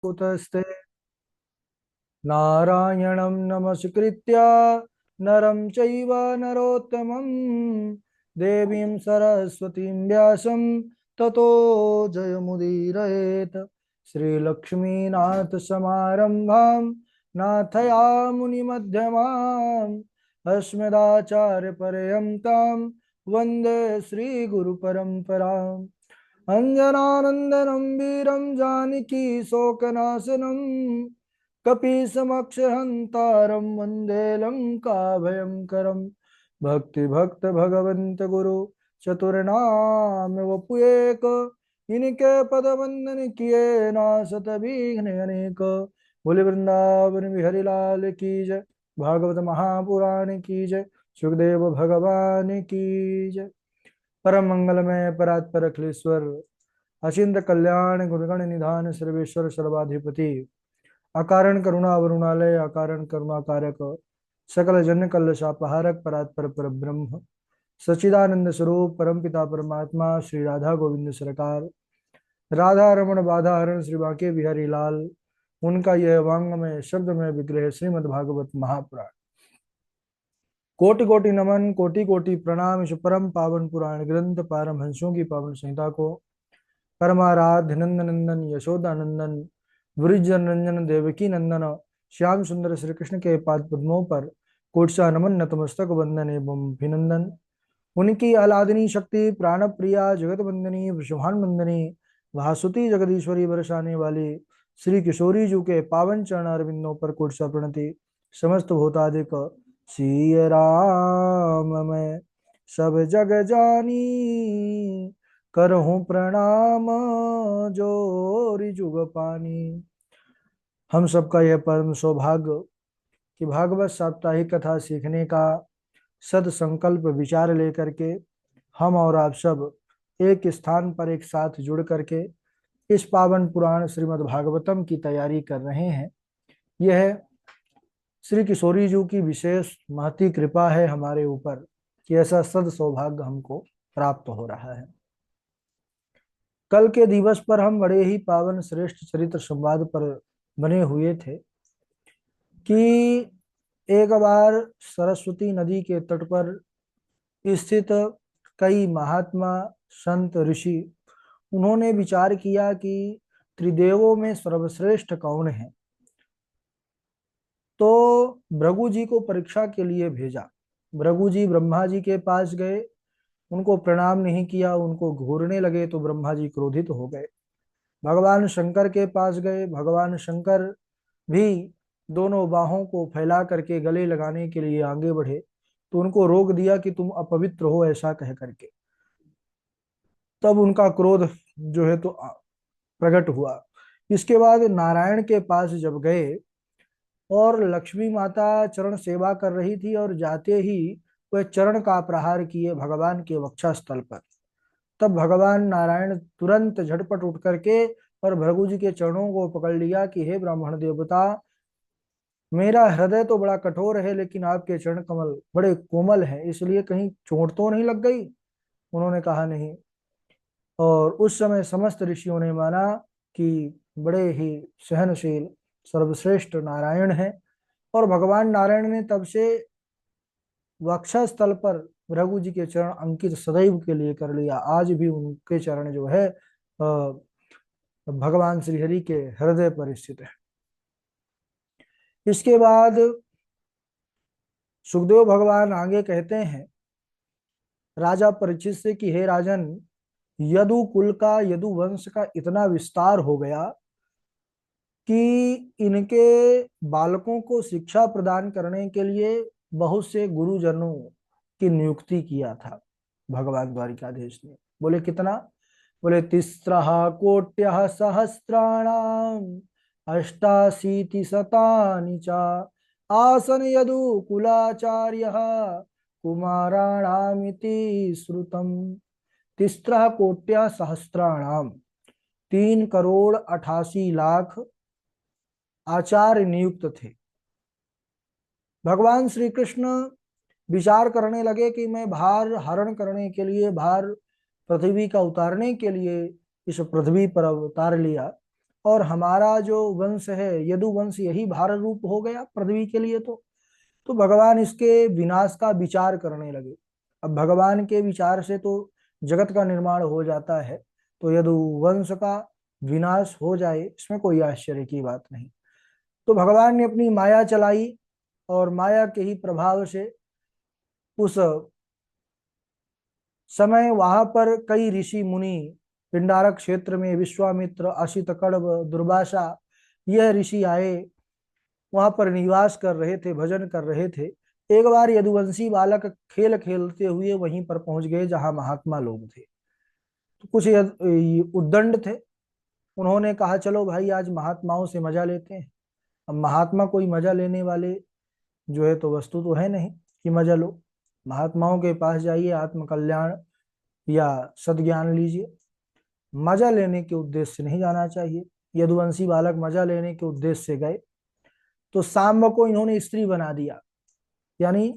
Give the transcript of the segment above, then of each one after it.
कुतस्ते नारायणं नमस्कृत्य नरं चैव नरोत्तमं देवीं सरस्वतीं व्यासं ततो जयमुदीरयेत्। श्रीलक्ष्मीनाथसमारम्भां नाथयामुनिमध्यमाम् अस्मदाचार्यपर्यन्तां वन्दे श्रीगुरुपरम्पराम्। अञ्जनानन्दनं वीरं जानकी शोकनाशनं कपीशमक्षहन्तारं वन्दे लङ्काभयङ्करं। भक्ति भगवन्त गुरु चतुर्नाम वपुएक, इनके पद वंदन किए नासत विघ्न अनेक। बोले वृंदावन बिहारी लाल की जय, भागवत महापुराण की जय, सुखदेव भगवान की जय। परम मंगलमय परात्पर अखिलेश्वर अचिंत कल्याण गुणगण निधान सर्वेश्वर सर्वाधिपति अकारण करुणा वरुणालय अकारण करुणा कारक सकल जन कल शापहारक परात्पर पर ब्रह्म सच्चिदानंद स्वरूप परमपिता परमात्मा श्री राधा गोविंद सरकार राधा रमण बाधा हरण श्री बांके बिहारी लाल, उनका यह वांगमय शब्दमय विग्रह श्रीमद् भागवत महापुराण। कोटि कोटि नमन कोटि कोटि प्रणाम। इस परम पावन पुराण ग्रंथ पारमहंसों की पावन संहिता को परमाराध्य नंदन नंदन यशोदा नंदन वृज रंजन देवकी नंदन श्याम सुंदर श्री कृष्ण के पाद पद्मों पर कोटसा नमन नतमस्तक वंदन एवं अभिनंदन। उनकी आलादनी शक्ति प्राण प्रिया जगत वंदनी वृषभान वंदनी भासुती जगदीश्वरी बरसाने वाली श्री किशोरी जी के पावन चरण अरविंदों पर कोटसा प्रणति। समस्त भूतादिक सिय राम मैं सब जग जानी, करहूं प्रणाम जोरी जुग पानी। हम सबका यह परम सौभाग्य कि भागवत साप्ताहिक कथा सीखने का सद संकल्प विचार लेकर के हम और आप सब एक स्थान पर एक साथ जुड़ करके इस पावन पुराण श्रीमद् भागवतम की तैयारी कर रहे हैं। यह श्री किशोरी जी की विशेष महती कृपा है हमारे ऊपर कि ऐसा सद सौभाग्य हमको प्राप्त हो रहा है। कल के दिवस पर हम बड़े ही पावन श्रेष्ठ चरित्र संवाद पर बने हुए थे कि एक बार सरस्वती नदी के तट पर स्थित कई महात्मा संत ऋषि उन्होंने विचार किया कि त्रिदेवों में सर्वश्रेष्ठ कौन है। तो भृगु जी को परीक्षा के लिए भेजा। भृगु जी ब्रह्मा जी के पास गए, उनको प्रणाम नहीं किया, उनको घूरने लगे तो ब्रह्मा जी क्रोधित हो गए। भगवान शंकर के पास गए, भगवान शंकर भी दोनों बाहों को फैला करके गले लगाने के लिए आगे बढ़े तो उनको रोक दिया कि तुम अपवित्र हो, ऐसा कह करके। तब उनका क्रोध जो है तो प्रकट हुआ। इसके बाद नारायण के पास जब गए और लक्ष्मी माता चरण सेवा कर रही थी और जाते ही वह चरण का प्रहार किए भगवान के वक्षस्थल पर, तब भगवान नारायण तुरंत झटपट उठ करके और भृगु जी के चरणों को पकड़ लिया कि हे ब्राह्मण देवता, मेरा हृदय तो बड़ा कठोर है लेकिन आपके चरण कमल बड़े कोमल हैं, इसलिए कहीं चोट तो नहीं लग गई। उन्होंने कहा नहीं। और उस समय समस्त ऋषियों ने माना कि बड़े ही सहनशील सर्वश्रेष्ठ नारायण हैं। और भगवान नारायण ने तब से वक्षस्थल पर भृगु जी के चरण अंकित सदैव के लिए कर लिया। आज भी उनके चरण जो है भगवान श्रीहरि के हृदय पर स्थित है। इसके बाद सुखदेव भगवान आगे कहते हैं राजा परीक्षित से कि हे राजन, यदु कुल का यदु वंश का इतना विस्तार हो गया कि इनके बालकों को शिक्षा प्रदान करने के लिए बहुत से गुरुजनों की नियुक्ति किया था भगवान द्वारिकाधीश ने। बोले कितना? बोले 300 सहस्राणाम अष्टाशीति शतानि च आसन यदु कुलाचार्य कुमाराणामिति श्रुतम। 300 सहस्राणाम 3,88,00,000 आचार्य नियुक्त थे। भगवान श्री कृष्ण विचार करने लगे कि मैं भार हरण करने के लिए, भार पृथ्वी का उतारने के लिए इस पृथ्वी पर अवतार लिया और हमारा जो वंश है यदुवंश यही भारत रूप हो गया पृथ्वी के लिए। तो भगवान इसके विनाश का विचार करने लगे। अब भगवान के विचार से तो जगत का निर्माण हो जाता है, तो यदुवंश का विनाश हो जाए इसमें कोई आश्चर्य की बात नहीं। तो भगवान ने अपनी माया चलाई और माया के ही प्रभाव से उस समय वहां पर कई ऋषि मुनि पिंडारक क्षेत्र में विश्वामित्र, असित, कण्व, दुर्वासा, यह ऋषि आए, वहां पर निवास कर रहे थे, भजन कर रहे थे। एक बार यदुवंशी बालक खेल खेलते हुए वहीं पर पहुंच गए जहां महात्मा लोग थे। तो कुछ उद्दंड थे, उन्होंने कहा चलो भाई आज महात्माओं से मजा लेते हैं। अब महात्मा कोई मजा लेने वाले जो है तो वस्तु तो है नहीं कि मजा लो। महात्माओं के पास जाइए, आत्मकल्याण या सद्ज्ञान लीजिए, मजा लेने के उद्देश्य से नहीं जाना चाहिए। यदुवंशी बालक मजा लेने के उद्देश्य से गए, तो सांब को इन्होंने स्त्री बना दिया, यानी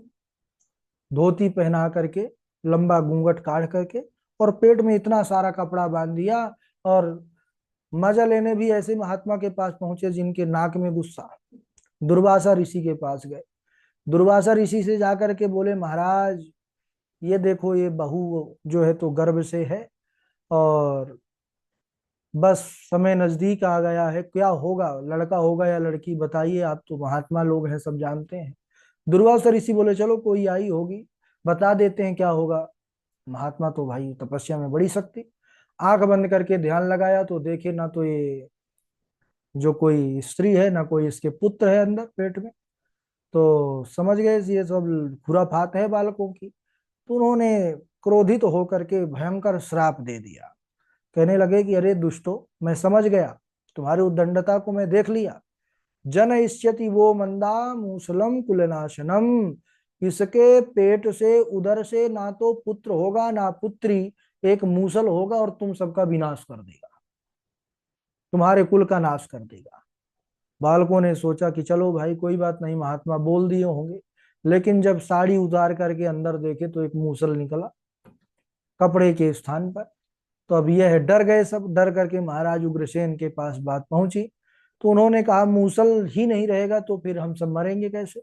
धोती पहना करके, लंबा घूंघट काट करके, और पेट में इतना सारा कपड़ा बांध दिया। और मजा लेने भी ऐसे महात्मा के पास पहुंचे जिनके नाक में गुस्सा। दुर्वासा ऋषि के पास गए, दुर्वासा ऋषि से जाकर के बोले महाराज ये देखो ये बहू जो है तो गर्भ से है, और बस समय नजदीक आ गया है, क्या होगा, लड़का होगा या लड़की, बताइए, आप तो महात्मा लोग हैं, सब जानते हैं। दुर्वासा ऋषि बोले चलो कोई आई होगी, बता देते हैं क्या होगा। महात्मा तो भाई तपस्या में बड़ी शक्ति, आंख बंद करके ध्यान लगाया तो देखे ना तो ये जो कोई स्त्री है ना कोई इसके पुत्र है अंदर पेट में। तो समझ गए ये सब खुराफात है बालकों की। तो उन्होंने क्रोधित होकर के भयंकर श्राप दे दिया। कहने लगे कि अरे दुष्टो, मैं समझ गया, तुम्हारी उद्दंडता को मैं देख लिया। जन इष्यति वो मंदा मूसलम कुलनाशनम, इसके पेट से उदर से ना तो पुत्र होगा ना पुत्री, एक मूसल होगा और तुम सबका विनाश कर देगा, तुम्हारे कुल का नाश कर देगा। बालकों ने सोचा कि चलो भाई कोई बात नहीं, महात्मा बोल दिए होंगे। लेकिन जब साड़ी उतार करके अंदर देखे तो एक मूसल निकला कपड़े के स्थान पर। तो अब यह डर गए, सब डर करके महाराज उग्रसेन के पास बात पहुंची। तो उन्होंने कहा मूसल ही नहीं रहेगा तो फिर हम सब मरेंगे कैसे।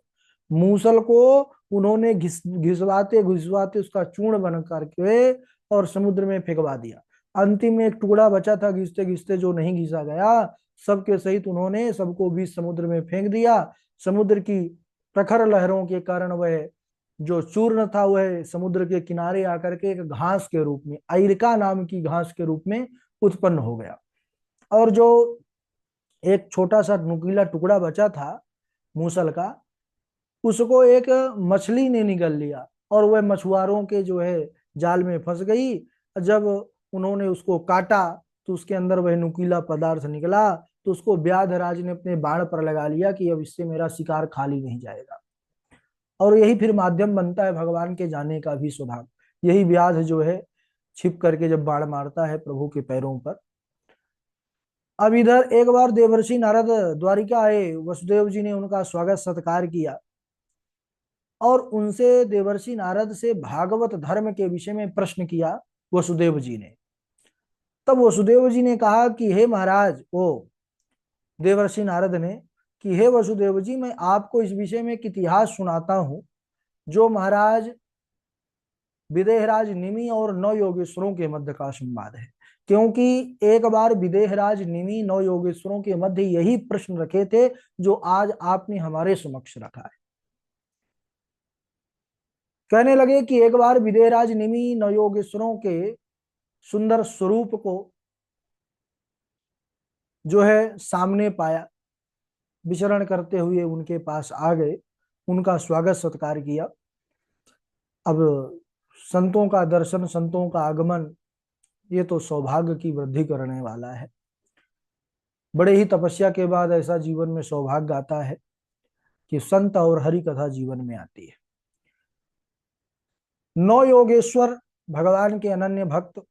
मूसल को उन्होंने घिसवाते घिसवाते उसका चूर्ण बन करके और समुद्र में फेंकवा दिया। अंतिम में एक टुकड़ा बचा था घिसते घिसते जो नहीं घिसा गया, सबके सहित उन्होंने सबको बीच समुद्र में फेंक दिया। समुद्र की प्रखर लहरों के कारण वह जो चूर्ण था वह समुद्र के किनारे आकर के एक घास के रूप में, आइरका नाम की घास के रूप में उत्पन्न हो गया। और जो एक छोटा सा नुकीला टुकड़ा बचा था मूसल का, उसको एक मछली ने निगल लिया और वह मछुआरों के जो है जाल में फंस गई। जब उन्होंने उसको काटा तो उसके अंदर वह नुकीला पदार्थ निकला। तो उसको व्याधराज ने अपने बाण पर लगा लिया कि अब इससे मेरा शिकार खाली नहीं जाएगा। और यही फिर माध्यम बनता है भगवान के जाने का भी स्वभाव। यही व्याध जो है छिप करके जब बाण मारता है प्रभु के पैरों पर। अब इधर एक बार देवर्षि नारद द्वारिका आए, वसुदेव जी ने उनका स्वागत सत्कार किया और उनसे देवर्षि नारद से भागवत धर्म के विषय में प्रश्न किया वसुदेव जी ने। तब वसुदेव जी ने कहा कि हे महाराज, ओ देवर्षि नारद ने कि हे वसुदेव जी, मैं आपको इस विषय में एक इतिहास सुनाता हूं जो महाराज विदेहराज निमि और नौ योगेश्वरों के मध्य का संवाद है। क्योंकि एक बार विदेहराज निमि नौ योगेश्वरों के मध्य यही प्रश्न रखे थे जो आज आपने हमारे समक्ष रखा है। कहने लगे कि एक बार विदेहराज निमि नौ योगेश्वरों के सुंदर स्वरूप को जो है सामने पाया, विचरण करते हुए उनके पास आ गए, उनका स्वागत सत्कार किया। अब संतों का दर्शन, संतों का आगमन, ये तो सौभाग्य की वृद्धि करने वाला है। बड़े ही तपस्या के बाद ऐसा जीवन में सौभाग्य आता है कि संत और हरि कथा जीवन में आती है। नौ योगेश्वर भगवान के अनन्य भक्त,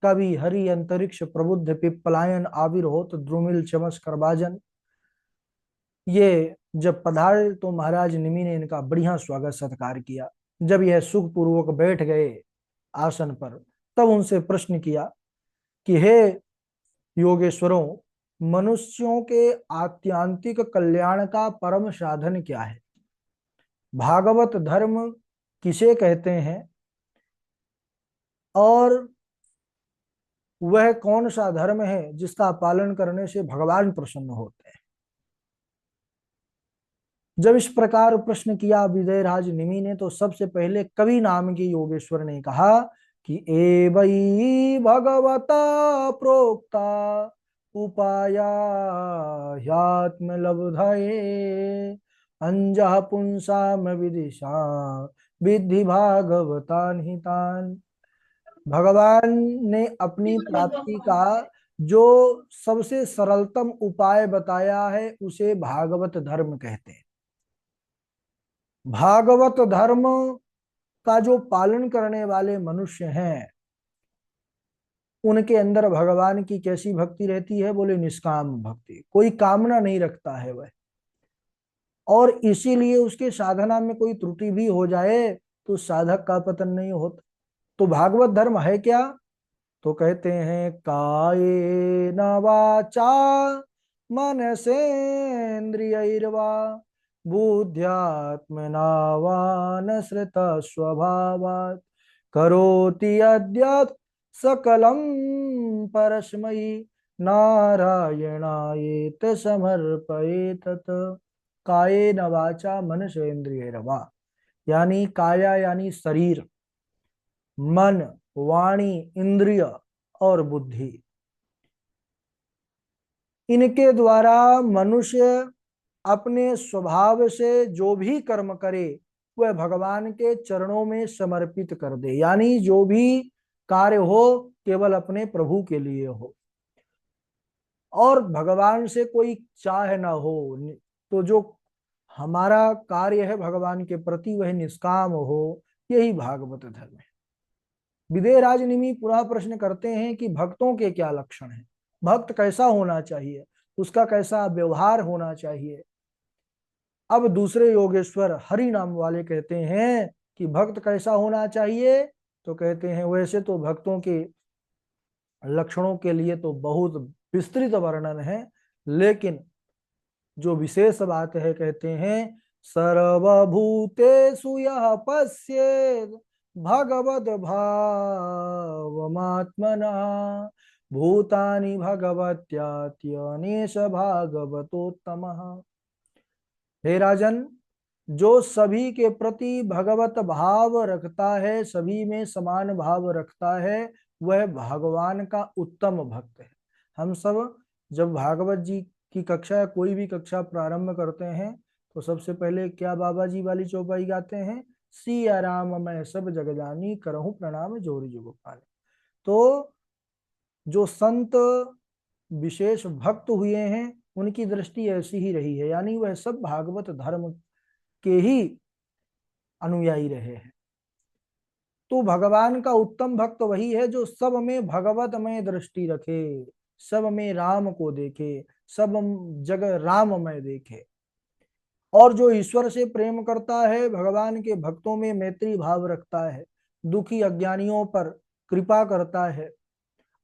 कवि, हरि, अंतरिक्ष, प्रबुद्ध, पिप्पलायन, आविर्होत, द्रुमिल, चमस, करबाजन, ये जब पधारे तो महाराज निमि ने इनका बढ़िया स्वागत सत्कार किया। जब यह सुखपूर्वक बैठ गए आसन पर, तब उनसे प्रश्न किया कि हे योगेश्वरों, मनुष्यों के आत्यांतिक कल्याण का परम साधन क्या है, भागवत धर्म किसे कहते हैं, और वह कौन सा धर्म है जिसका पालन करने से भगवान प्रसन्न होते हैं। जब इस प्रकार प्रश्न किया विदयराज निमि ने, तो सबसे पहले कवि नाम के योगेश्वर ने कहा कि एवै भगवता प्रोक्ता उपाया ह्यात्मलब्धये अंजः पुंसाम विदिशा विद्धि भागवतान हितान। भगवान ने अपनी प्राप्ति का जो सबसे सरलतम उपाय बताया है उसे भागवत धर्म कहते हैं। भागवत धर्म का जो पालन करने वाले मनुष्य हैं उनके अंदर भगवान की कैसी भक्ति रहती है, बोले निष्काम भक्ति, कोई कामना नहीं रखता है वह, और इसीलिए उसके साधना में कोई त्रुटि भी हो जाए तो साधक का पतन नहीं होता। तो भागवत धर्म है क्या, तो कहते हैं कायेन वाचा मनसेन्द्रियैर्वा बुद्ध्यात्मना वा नसृत स्वभावात् करोति यद्यत् सकलं परस्मै नारायणायेत समर्पयेतत्। कायेन वाचा मनसेन्द्रियैर्वा, यानी काया यानी शरीर, मन, वाणी, इंद्रिय और बुद्धि, इनके द्वारा मनुष्य अपने स्वभाव से जो भी कर्म करे वह भगवान के चरणों में समर्पित कर दे, यानी जो भी कार्य हो केवल अपने प्रभु के लिए हो और भगवान से कोई चाह ना हो। तो जो हमारा कार्य है भगवान के प्रति वह निष्काम हो, यही भागवत धर्म है। विदेहराज निमि पुनः प्रश्न करते हैं कि भक्तों के क्या लक्षण हैं, भक्त कैसा होना चाहिए, उसका कैसा व्यवहार होना चाहिए। अब दूसरे योगेश्वर हरि नाम वाले कहते हैं कि भक्त कैसा होना चाहिए, तो कहते हैं वैसे तो भक्तों के लक्षणों के लिए तो बहुत विस्तृत वर्णन है, लेकिन जो विशेष बात है कहते हैं सर्वभूतेषु यः पश्येत् भगवद् भावमात्मना भूतानि भगवत्यात्यनेश भागवतोत्तमः। हे राजन, जो सभी के प्रति भगवत भाव रखता है, सभी में समान भाव रखता है, वह भगवान का उत्तम भक्त है। हम सब जब भागवत जी की कक्षा या कोई भी कक्षा प्रारंभ करते हैं तो सबसे पहले क्या बाबा जी वाली चौपाई गाते हैं, सिया राम मैं सब जग जानी करहूं प्रणाम जोरी जुग पाले। तो जो संत विशेष भक्त हुए हैं उनकी दृष्टि ऐसी ही रही है, यानी वह सब भागवत धर्म के ही अनुयायी रहे हैं। तो भगवान का उत्तम भक्त वही है जो सब में भगवतमय दृष्टि रखे, सब में राम को देखे, सब जगह राममय देखे, और जो ईश्वर से प्रेम करता है, भगवान के भक्तों में मैत्री भाव रखता है, दुखी अज्ञानियों पर कृपा करता है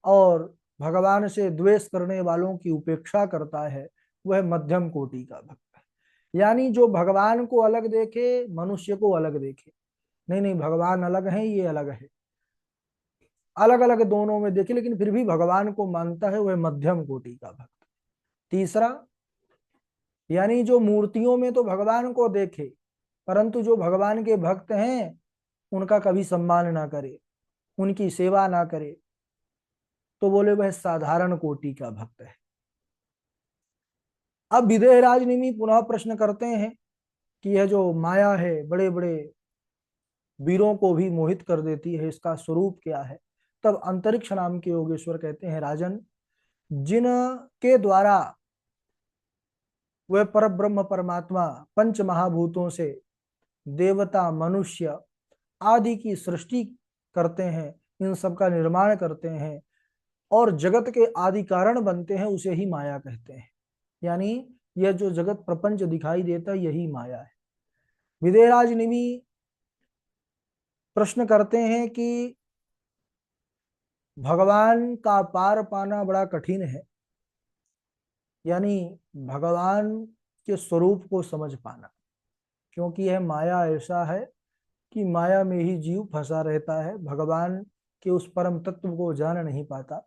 और भगवान से द्वेष करने वालों की उपेक्षा करता है, वह मध्यम कोटि का भक्त है। यानी जो भगवान को अलग देखे, मनुष्य को अलग देखे, नहीं नहीं भगवान अलग है ये अलग है, अलग अलग दोनों में देखे लेकिन फिर भी भगवान को मानता है, वह मध्यम कोटि का भक्त। तीसरा, यानी जो मूर्तियों में तो भगवान को देखे परंतु जो भगवान के भक्त हैं उनका कभी सम्मान ना करे, उनकी सेवा ना करे, तो बोले वह साधारण कोटि का भक्त है। अब विदेहराज निमि पुनः प्रश्न करते हैं कि यह जो माया है बड़े बड़े वीरों को भी मोहित कर देती है, इसका स्वरूप क्या है। तब अंतरिक्ष नाम के योगेश्वर कहते हैं राजन, जिनके द्वारा वह पर ब्रह्म परमात्मा पंच महाभूतों से देवता मनुष्य आदि की सृष्टि करते हैं, इन सब का निर्माण करते हैं और जगत के आदि कारण बनते हैं, उसे ही माया कहते हैं। यानी यह जो जगत प्रपंच दिखाई देता है यही माया है। विदेहराज निमि प्रश्न करते हैं कि भगवान का पार पाना बड़ा कठिन है, यानी भगवान के स्वरूप को समझ पाना, क्योंकि यह माया ऐसा है कि माया में ही जीव फंसा रहता है, भगवान के उस परम तत्व को जान नहीं पाता।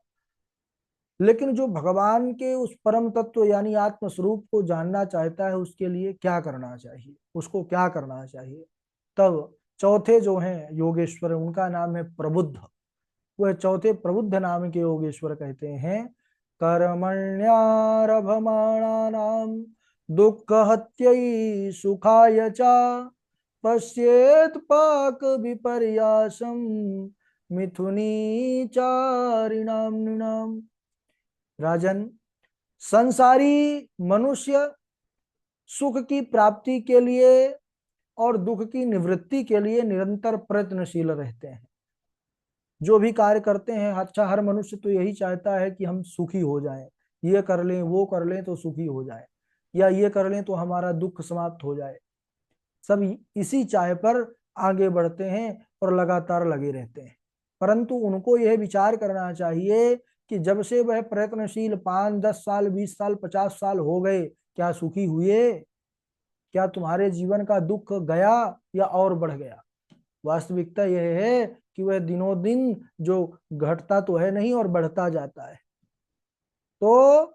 लेकिन जो भगवान के उस परम तत्व यानी आत्म स्वरूप को जानना चाहता है, उसके लिए क्या करना चाहिए, उसको क्या करना चाहिए। तब चौथे जो हैं योगेश्वर, उनका नाम है प्रबुद्ध। वह चौथे प्रबुद्ध नाम के योगेश्वर कहते हैं, कर्मण्यारभमाणानाम दुःख हत्यै सुखाय च पश्येत पाक विपर्यासम मिथुनी चारिणाम नृणाम। राजन, संसारी मनुष्य सुख की प्राप्ति के लिए और दुख की निवृत्ति के लिए निरंतर प्रयत्नशील रहते हैं। जो भी कार्य करते हैं, अच्छा हर मनुष्य तो यही चाहता है कि हम सुखी हो जाएं, ये कर लें वो कर लें तो सुखी हो जाएं, या ये कर लें तो हमारा दुख समाप्त हो जाए। सब इसी चाह पर आगे बढ़ते हैं और लगातार लगे रहते हैं। परंतु उनको यह विचार करना चाहिए कि जब से वह प्रयत्नशील 5, 10 साल, 20 साल, 50 साल हो गए, क्या सुखी हुए? क्या तुम्हारे जीवन का दुख गया या और बढ़ गया? वास्तविकता यह है कि वह दिनों दिन जो घटता तो है नहीं और बढ़ता जाता है। तो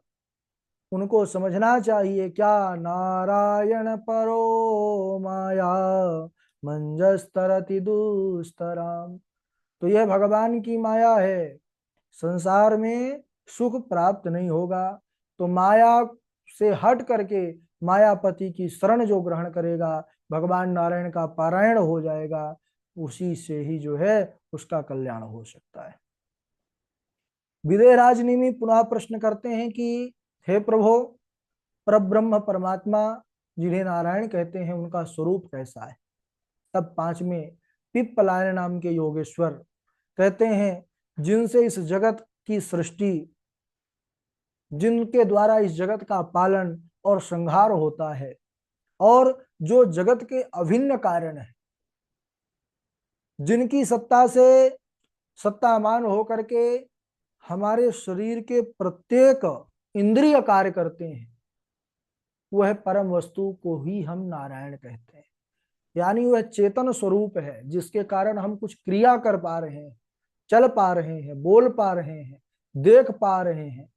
उनको समझना चाहिए, क्या नारायण परो माया मंजस्तरति दुस्तराम। तो यह भगवान की माया है। संसार में सुख प्राप्त नहीं होगा, तो माया से हट करके मायापति की शरण जो ग्रहण करेगा, भगवान नारायण का पारायण हो जाएगा, उसी से ही जो है उसका कल्याण हो सकता है। विदेहराज निमि पुनः प्रश्न करते हैं कि हे प्रभु, परब्रह्म परमात्मा जिन्हें नारायण कहते हैं, उनका स्वरूप कैसा है? तब पांचवें पिप्पलायन नाम के योगेश्वर कहते हैं, जिनसे इस जगत की सृष्टि, जिनके द्वारा इस जगत का पालन और संहार होता है, और जो जगत के अभिन्न कारण है, जिनकी सत्ता से सत्तामान होकर के हमारे शरीर के प्रत्येक इंद्रिय कार्य करते हैं, वह परम वस्तु को ही हम नारायण कहते हैं। यानी वह चेतन स्वरूप है, जिसके कारण हम कुछ क्रिया कर पा रहे हैं, चल पा रहे हैं, बोल पा रहे हैं, देख पा रहे हैं,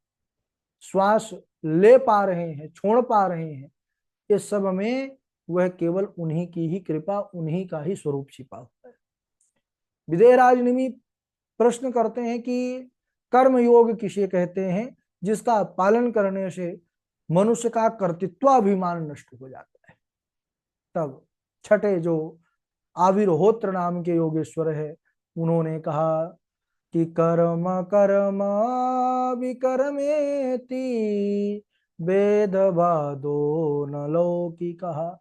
श्वास ले पा रहे हैं, छोड़ पा रहे हैं। इस सब में वह केवल उन्हीं की ही कृपा, उन्हीं का ही स्वरूप छिपा हुआ है। विदेहराज निमि प्रश्न करते हैं कि कर्म योग किसे कहते हैं, जिसका पालन करने से मनुष्य का कर्तृत्वाभिमान नष्ट हो जाता है। तब छठे जो आविर्होत्र नाम के योगेश्वर है, उन्होंने कहा कि कर्म कर्म विकर्मेति वेद बादो न लौकी कहा।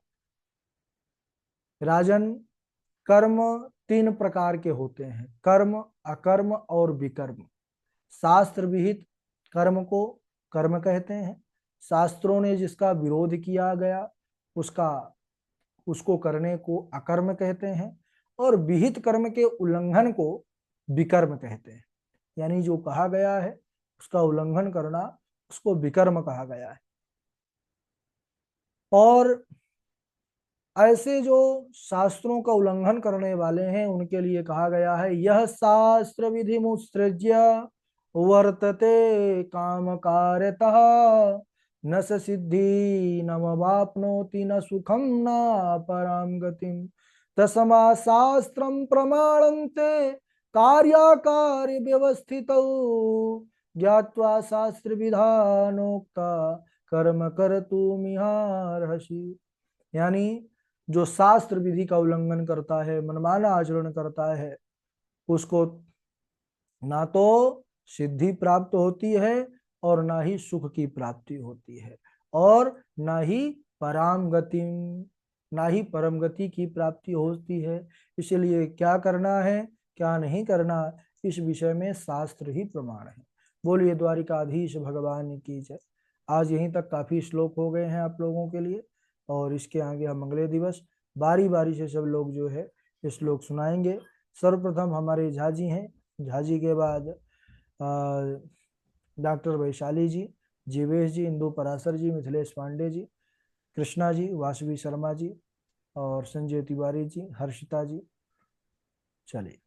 राजन, कर्म तीन प्रकार के होते हैं, कर्म, अकर्म और विकर्म। शास्त्र विहित कर्म को कर्म कहते हैं, शास्त्रों ने जिसका विरोध किया गया उसका उसको करने को अकर्म कहते हैं, और विहित कर्म के उल्लंघन को विकर्म कहते हैं। यानी जो कहा गया है उसका उल्लंघन करना, उसको विकर्म कहा गया है। और ऐसे जो शास्त्रों का उल्लंघन करने वाले हैं, उनके लिए कहा गया है, यह शास्त्र विधि मुत्सृज्य वर्तते काम कार्यतः न स सिद्धि न वाप्नोति न सुखम न पराम गतिम तस्मा शास्त्रम प्रमाणन्ते कार्याकार्य व्यवस्थितौ ज्ञात्वा शास्त्र विधानोक्ता कर्म कर्तुमिहार्हसि। यानी जो शास्त्र विधि का उल्लंघन करता है, मनमाना आचरण करता है, उसको ना तो सिद्धि प्राप्त होती है और ना ही सुख की प्राप्ति होती है, और ना ही पराम गति, ना ही परम गति की प्राप्ति होती है। इसलिए क्या करना है, क्या नहीं करना, इस विषय में शास्त्र ही प्रमाण है। बोलिए द्वारिकाधीश भगवान की जय। आज यहीं तक काफी श्लोक हो गए हैं आप लोगों के लिए, और इसके आगे हम अगले दिवस बारी बारी से सब लोग जो है ये श्लोक सुनाएंगे। सर्वप्रथम हमारे झाजी हैं, झाजी के बाद डॉक्टर वैशाली जी, जीवेश जी, इंदु पराशर जी, मिथिलेश पांडे जी, कृष्णा जी, वासवी शर्मा जी और संजय तिवारी जी, हर्षिता जी। चलिए।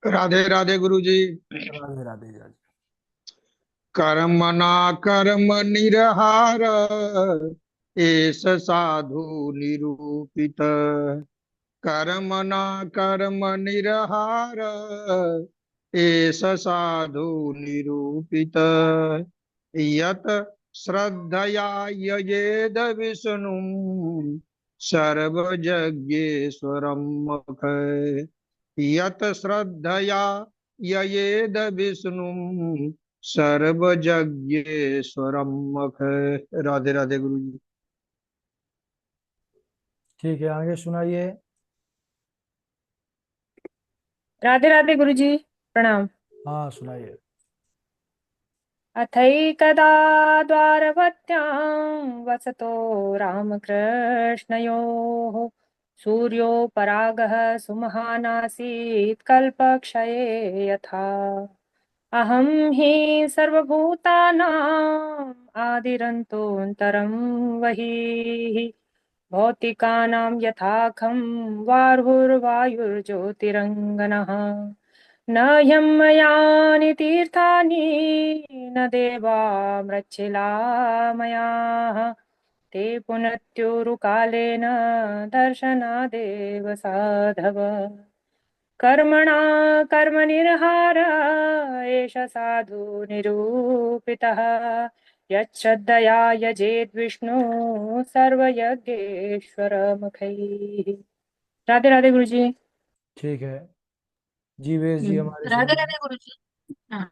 राधे राधे गुरु जी। राधे राधे जी। कर्मणा कर्म निरहार, एष साधु निरूपित। कर्मणा कर्म निरहार, एष साधु निरूपित। यत श्रद्धया ययेद विष्णुं सर्वयज्ञेश्वरं मुखे। यत श्रद्धया ययेद विष्णुं सर्वयज्ञेश्वरं मुखे। राधे राधे गुरु जी। ठीक है, आगे सुनाइए। राधे राधे गुरुजी, प्रणाम। हाँ, सुनाइए। अथैकदा द्वारवत्यां वसतो रामकृष्णयोः सूर्योपरागः सुमहानासीत् कल्पक्षये यथा। अहं हि सर्वभूतानाम् आदिरन्तोऽन्तरं वहिः भौतिकानां यथाखं वायुर्वायुर्ज्योतिरङ्गनः। न यं मयानि तीर्थानि न देवा मृच्छिला मयाः ते पुनत्युरुकालेन दर्शनादेव साधव। कर्मणा कर्मनिर्हार एष साधु निरूपितः यच्छ्रद्धया यजेद्विष्णु सर्वयज्ञेश्वरमुखैः। राधे राधे गुरु जी। ठीक है, जीवेश जी हमारे राधे सुनिए। राधे गुरुजी। हाँ।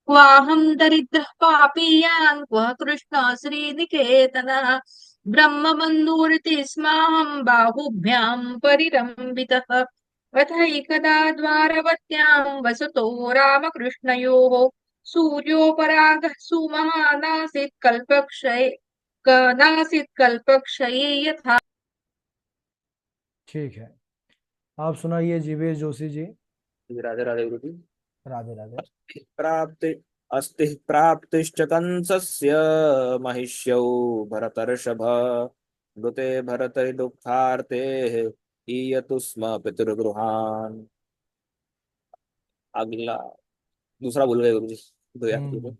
क्वाहं दरिद्रः पापीयान् क्व कृष्ण श्रीनिकेतन ब्रह्मबन्धुरिति स्माहं बाहुभ्यां परिरम्भितः। अथैकदा द्वारवत्यां वसतो रामकृष्णयोः सूर्योपरागः सुमहानासीत् कल्पक्षये नासीत् कल्पक्षये यथा। ठीक है, आप सुनाइए जीवेश जोशी जी। राधे राधे गुरु जी। राधे राधे। प्राप्ति अस्ति प्राप्तिश्च कंसस्य महिष्यौ भरतर्षभ। मृते भरतरि दुःखार्ते ईयतु स्म पितृगृहान्। अगला दूसरा भूल गए गुरु जी। दो याद कीजिए। हम्म।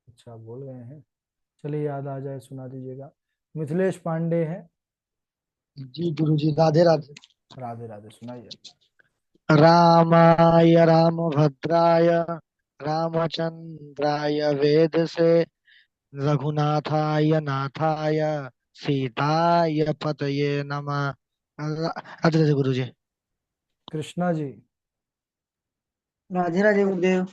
अच्छा, बोल गए हैं। चलिए, याद आ जाए सुना दीजिएगा। मिथिलेश पांडे हैं। जी गुरु जी, राधे राधे। राधे राधे, सुनाइए। रामाय रामभद्राय रामचंद्राय वेद से रघुनाथाय नाथाय सीताय पतये नमः। राधे राधे गुरु जी। कृष्णा जी। राधे राधे गुरुदेव।